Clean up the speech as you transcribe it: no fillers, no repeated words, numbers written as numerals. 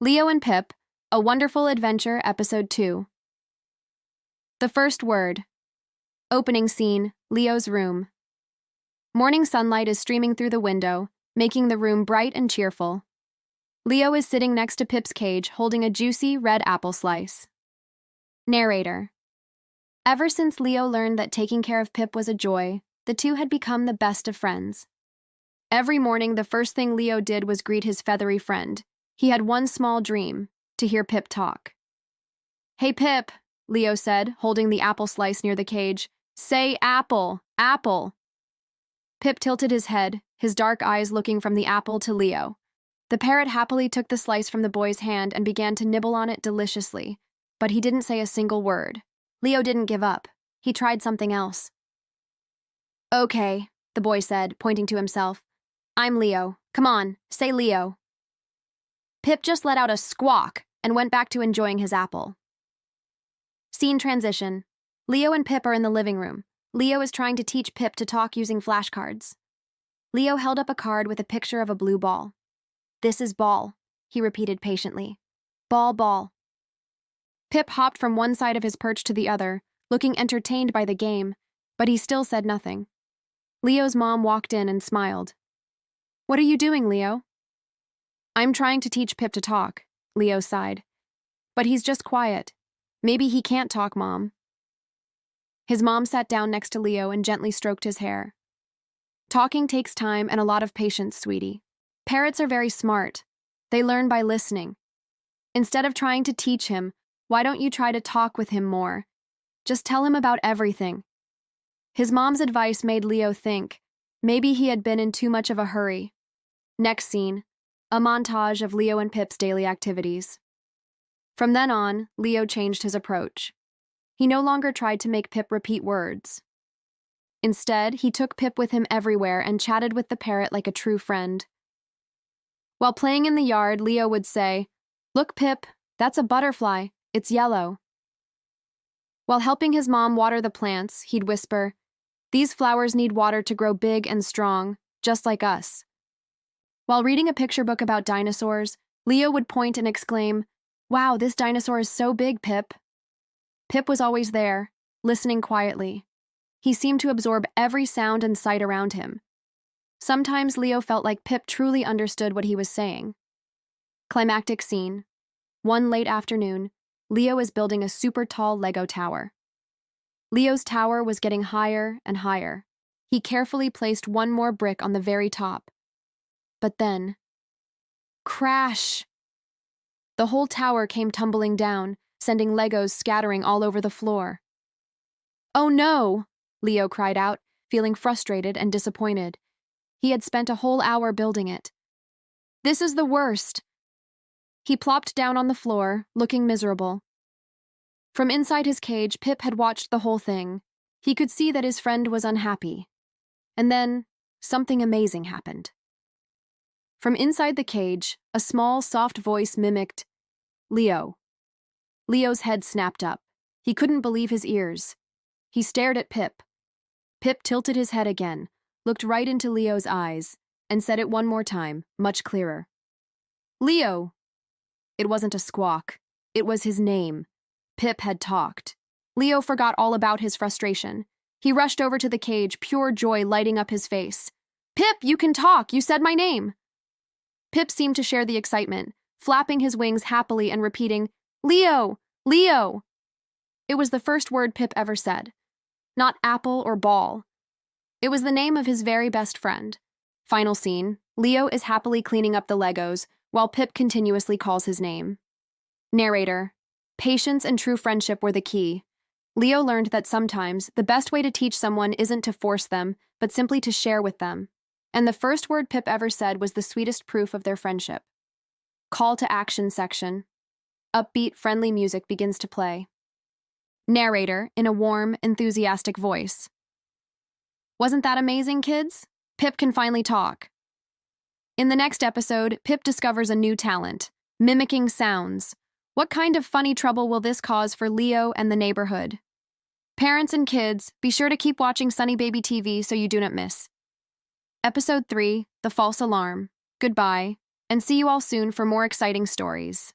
Leo and Pip, A Wonderful Adventure, Episode 2. The first word. Opening scene, Leo's room. Morning sunlight is streaming through the window, making the room bright and cheerful. Leo is sitting next to Pip's cage, holding a juicy red apple slice. Narrator. Ever since Leo learned that taking care of Pip was a joy, the two had become the best of friends. Every morning, the first thing Leo did was greet his feathery friend. He had one small dream: to hear Pip talk. "Hey, Pip," Leo said, holding the apple slice near the cage. "Say apple, apple." Pip tilted his head, his dark eyes looking from the apple to Leo. The parrot happily took the slice from the boy's hand and began to nibble on it deliciously, but he didn't say a single word. Leo didn't give up. He tried something else. "Okay," the boy said, pointing to himself. "I'm Leo. Come on, say Leo." Pip just let out a squawk and went back to enjoying his apple. Scene transition. Leo and Pip are in the living room. Leo is trying to teach Pip to talk using flashcards. Leo held up a card with a picture of a blue ball. "This is ball," he repeated patiently. "Ball, ball." Pip hopped from one side of his perch to the other, looking entertained by the game, but he still said nothing. Leo's mom walked in and smiled. "What are you doing, Leo?" "I'm trying to teach Pip to talk," Leo sighed. "But he's just quiet. Maybe he can't talk, Mom." His mom sat down next to Leo and gently stroked his hair. "Talking takes time and a lot of patience, sweetie. Parrots are very smart. They learn by listening. Instead of trying to teach him, why don't you try to talk with him more? Just tell him about everything." His mom's advice made Leo think maybe he had been in too much of a hurry. Next scene. A montage of Leo and Pip's daily activities. From then on, Leo changed his approach. He no longer tried to make Pip repeat words. Instead, he took Pip with him everywhere and chatted with the parrot like a true friend. While playing in the yard, Leo would say, "Look, Pip, that's a butterfly. It's yellow." While helping his mom water the plants, he'd whisper, "These flowers need water to grow big and strong, just like us." While reading a picture book about dinosaurs, Leo would point and exclaim, "Wow, this dinosaur is so big, Pip." Pip was always there, listening quietly. He seemed to absorb every sound and sight around him. Sometimes Leo felt like Pip truly understood what he was saying. Climactic scene. One late afternoon, Leo is building a super tall Lego tower. Leo's tower was getting higher and higher. He carefully placed one more brick on the very top. But then, crash! The whole tower came tumbling down, sending Legos scattering all over the floor. "Oh no!" Leo cried out, feeling frustrated and disappointed. He had spent a whole hour building it. "This is the worst." He plopped down on the floor, looking miserable. From inside his cage, Pip had watched the whole thing. He could see that his friend was unhappy. And then, something amazing happened. From inside the cage, a small, soft voice mimicked, "Leo." Leo's head snapped up. He couldn't believe his ears. He stared at Pip. Pip tilted his head again, looked right into Leo's eyes, and said it one more time, much clearer. "Leo!" It wasn't a squawk. It was his name. Pip had talked. Leo forgot all about his frustration. He rushed over to the cage, pure joy lighting up his face. "Pip, you can talk! You said my name!" Pip seemed to share the excitement, flapping his wings happily and repeating, "Leo! Leo!" It was the first word Pip ever said. Not apple or ball. It was the name of his very best friend. Final scene. Leo is happily cleaning up the Legos, while Pip continuously calls his name. Narrator. Patience and true friendship were the key. Leo learned that sometimes the best way to teach someone isn't to force them, but simply to share with them. And the first word Pip ever said was the sweetest proof of their friendship. Call to action section. Upbeat, friendly music begins to play. Narrator, in a warm, enthusiastic voice. "Wasn't that amazing, kids? Pip can finally talk." In the next episode, Pip discovers a new talent, mimicking sounds. What kind of funny trouble will this cause for Leo and the neighborhood? Parents and kids, be sure to keep watching Sunny Baby TV so you do not miss. Episode 3, The False Alarm. Goodbye. and see you all soon for more exciting stories.